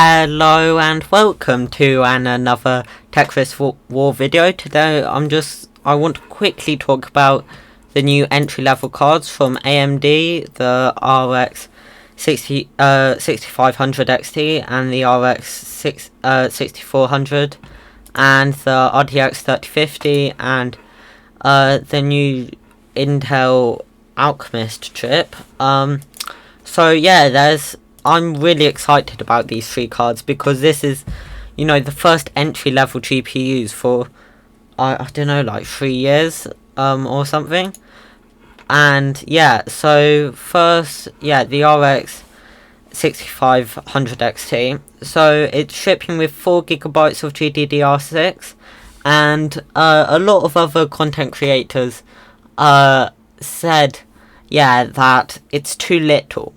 Hello and welcome to another Tetris War video. Today I want to quickly talk about the new entry level cards from AMD, the RX 6500 XT and the RX 6400 and the RTX 3050 and the new Intel Alchemist chip. So yeah, I'm really excited about these three cards because this is, the first entry level GPUs for, I don't know, like 3 years, or something. And yeah, so first, the RX 6500 XT. So it's shipping with 4GB of GDDR6, and a lot of other content creators said, that it's too little.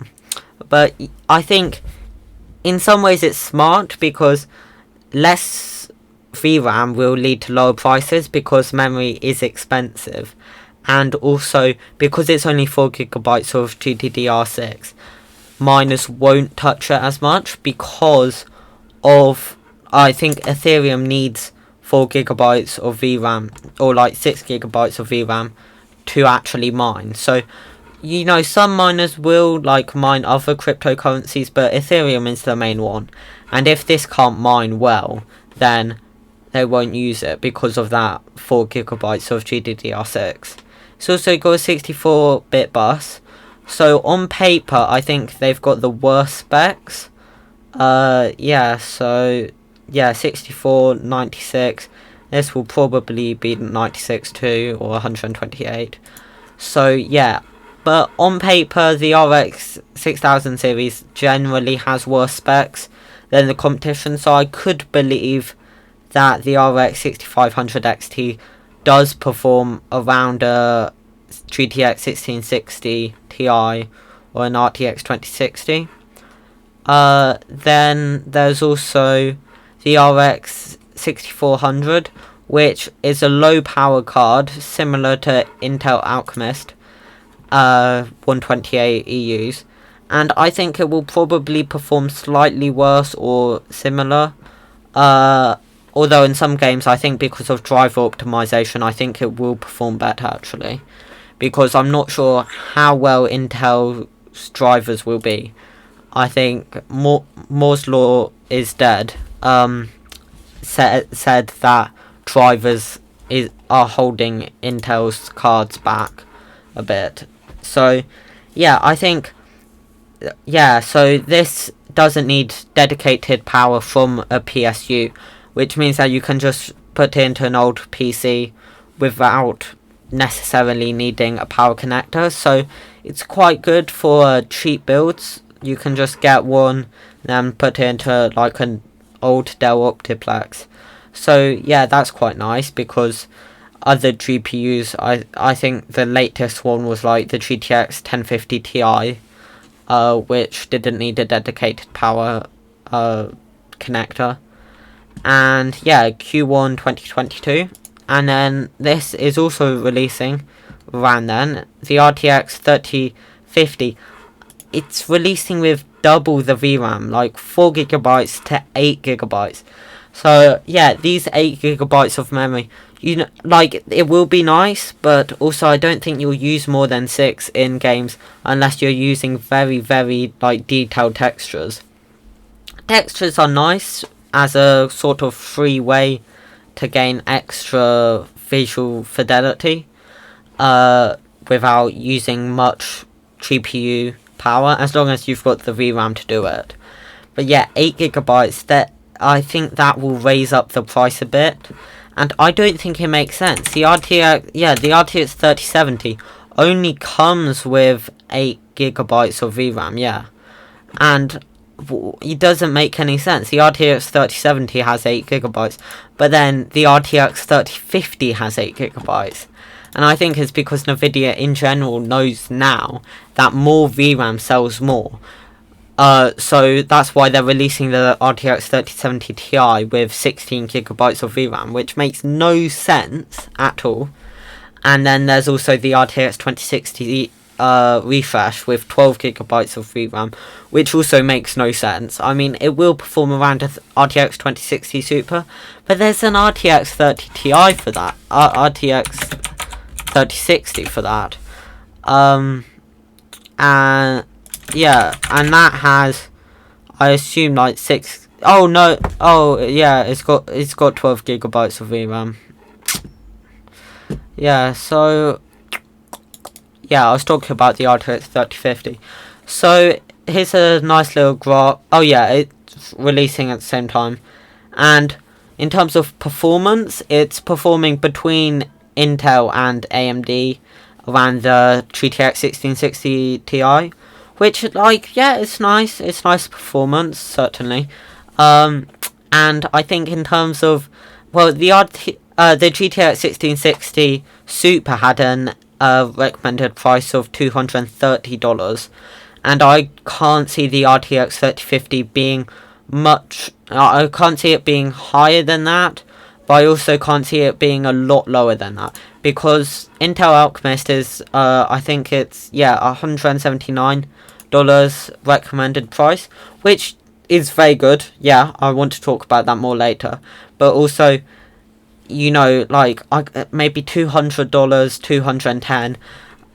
But I think in some ways it's smart because less VRAM will lead to lower prices because memory is expensive, and also because it's only 4GB of GDDR6, miners won't touch it as much because of, I think Ethereum needs 4GB of VRAM or like 6GB of VRAM to actually mine. So some miners will mine other cryptocurrencies, but Ethereum is the main one. And if this can't mine well, then they won't use it because of that 4GB of GDDR6. It's also got a 64-bit bus. So on paper, I think they've got the worst specs. 64, 96. This will probably be 96 too, or 128. So yeah. But on paper, the RX 6000 series generally has worse specs than the competition, so I could believe that the RX 6500 XT does perform around a GTX 1660 Ti or an RTX 2060. Then there's also the RX 6400, which is a low power card similar to Intel Alchemist. 128 EUs, and I think it will probably perform slightly worse or similar, although in some games I think because of driver optimization I think it will perform better actually, because I'm not sure how well Intel's drivers will be. I think Moore's law is dead. Said that drivers are holding Intel's cards back a bit. So I think so this doesn't need dedicated power from a PSU, which means that you can just put it into an old PC without necessarily needing a power connector. So it's quite good for cheap builds. You can just get one, then put it into like an old Dell Optiplex. So that's quite nice because other GPUs, I think the latest one was like the GTX 1050 Ti, which didn't need a dedicated power connector. And Q1 2022. And then this is also releasing around then, the RTX 3050. It's releasing with double the VRAM, like 4GB to 8GB. So these 8GB of memory, it will be nice, but also I don't think you'll use more than 6 in games unless you're using very, very detailed textures. Textures are nice as a sort of free way to gain extra visual fidelity without using much GPU power, as long as you've got the VRAM to do it. But 8GB, I think that will raise up the price a bit. And I don't think it makes sense. The RTX 3070 only comes with 8GB of VRAM, and it doesn't make any sense. The RTX 3070 has 8GB, but then the RTX 3050 has 8GB. And I think it's because Nvidia in general knows now that more VRAM sells more. So that's why they're releasing the RTX 3070 Ti with 16GB of VRAM, which makes no sense at all. And then there's also the RTX 2060 refresh with 12 gigabytes of VRAM, which also makes no sense. I mean, it will perform around a RTX 2060 Super, but there's an RTX 30 Ti for that, RTX 3060 for that, and yeah, and that has, I assume, like 6. Oh no! Oh yeah, it's got 12 gigabytes of VRAM. Yeah, so yeah, I was talking about the RTX 3050. So here's a nice little graph. Oh yeah, it's releasing at the same time, and in terms of performance, it's performing between Intel and AMD around the GTX 1660 Ti, which, like, yeah, it's nice. It's nice performance, certainly. And I think in terms of, well, the GTX 1660 Super had an recommended price of $230, and I can't see the RTX 3050 being much. I can't see it being higher than that, but I also can't see it being a lot lower than that, because Intel Alchemist is, I think it's, yeah, $179 recommended price, which is very good. Yeah, I want to talk about that more later, but also, you know, like, maybe $200, $210.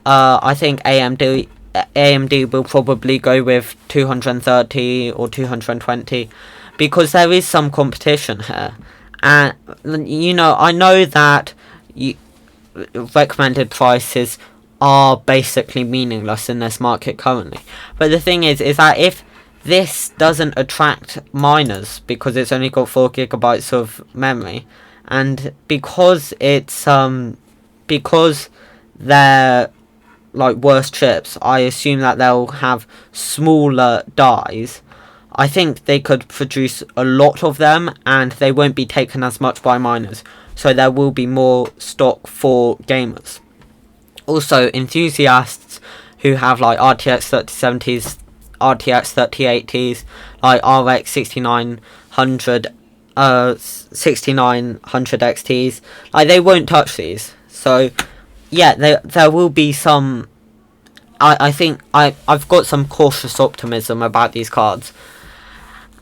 I think AMD will probably go with 230 or 220, because there is some competition here, and you know, I know that recommended prices are basically meaningless in this market currently, but the thing is that if this doesn't attract miners, because it's only got 4 gigabytes of memory, and because it's because they're like worse chips, I assume that they'll have smaller dies. I think they could produce a lot of them, and they won't be taken as much by miners, so there will be more stock for gamers. Also, enthusiasts who have like RTX 3070s, RTX 3080s, like RX 6900 XTs, like, they won't touch these. So yeah, there will be some. I think I've got some cautious optimism about these cards,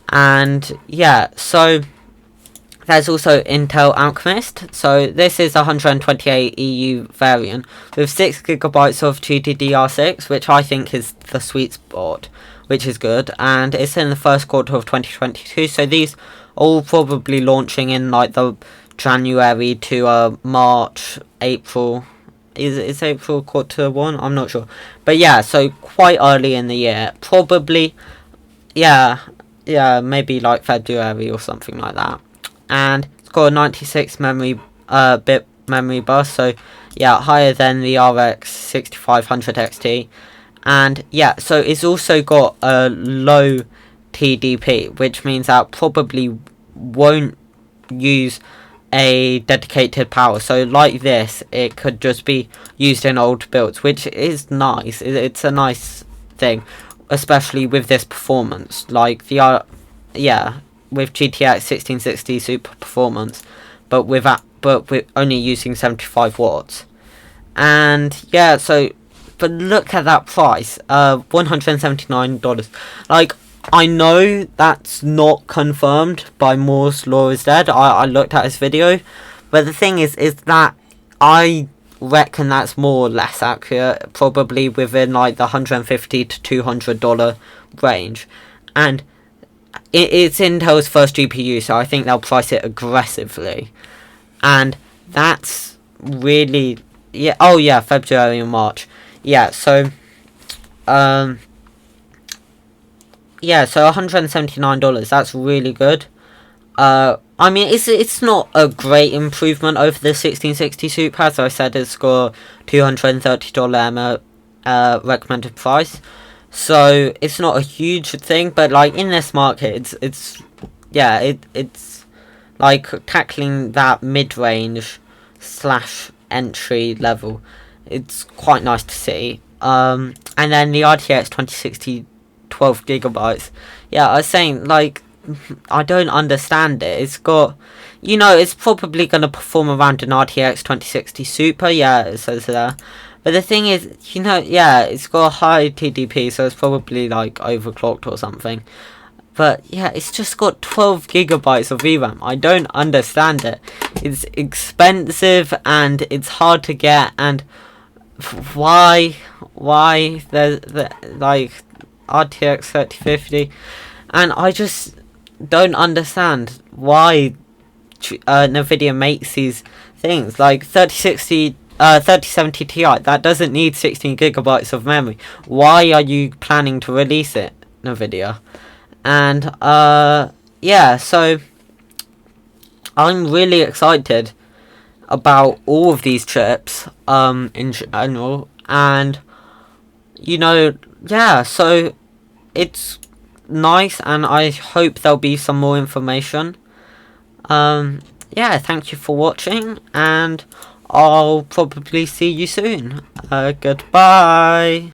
and yeah, so there's also Intel Alchemist. So this is a 128 EU variant with 6 gigabytes of GDDR6, which I think is the sweet spot, which is good, and it's in the first quarter of 2022. So these are all probably launching in like the January to March, April. Is April quarter one? I'm not sure, but yeah, so quite early in the year, probably. Yeah, maybe like February or something like that. And it's got a 96 bit memory bus, so yeah, higher than the RX 6500 XT. And yeah, so it's also got a low TDP, which means that probably won't use a dedicated power. So like this, it could just be used in old builds, which is nice. It's a nice thing, especially with this performance. Like the with GTX 1660 Super performance, but with only using 75 watts. And yeah, so, but look at that price, $179. Like, I know that's not confirmed by Moore's Law is Dead. I looked at his video, but the thing is that I reckon that's more or less accurate, probably within like the $150 to $200 range, and it's Intel's first GPU, so I think they'll price it aggressively, and that's really, yeah. Oh yeah, February and March. Yeah, so yeah, so $179. That's really good. I mean, it's not a great improvement over the 1660 Super. As I said, it's got $230 recommended price, so it's not a huge thing. But like in this market, it's like tackling that mid-range / entry level. It's quite nice to see. And then the RTX 2060 12 gigabytes. Yeah, I was saying, like, I don't understand it. It's got, you know, it's probably going to perform around an RTX 2060 Super. Yeah, it says there. But the thing is, you know, yeah, it's got a high TDP, so it's probably like overclocked or something. But yeah, it's just got 12 gigabytes of VRAM. I don't understand it. It's expensive and it's hard to get, and why the like RTX 3050, and I just don't understand why Nvidia makes these things like 3070 Ti that doesn't need 16 gigabytes of memory. Why are you planning to release it, Nvidia? And yeah, so I'm really excited about all of these chips in general, and you know, yeah, so it's nice, and I hope there'll be some more information. Yeah, thank you for watching, and I'll probably see you soon. Goodbye.